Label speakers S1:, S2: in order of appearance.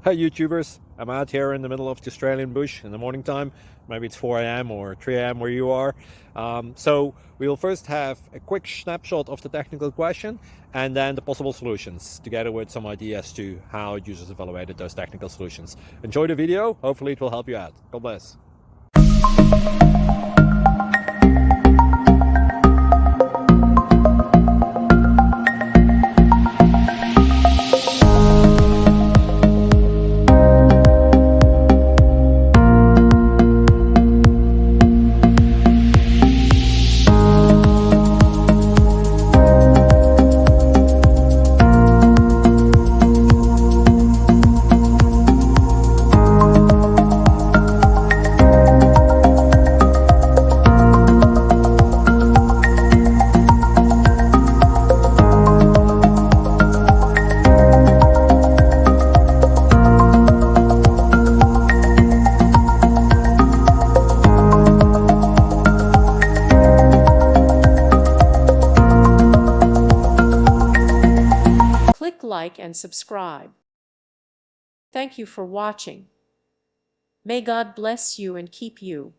S1: Hi YouTubers, I'm out here in the middle of the Australian bush in the morning time. Maybe it's 4 a.m. or 3 a.m. where you are. So we'll first have a quick snapshot of the technical question and then the possible solutions, together with some ideas to how users evaluated those technical solutions. Enjoy the video, hopefully it will help you out. God bless.
S2: Click like and subscribe. Thank you for watching. May God bless you and keep you.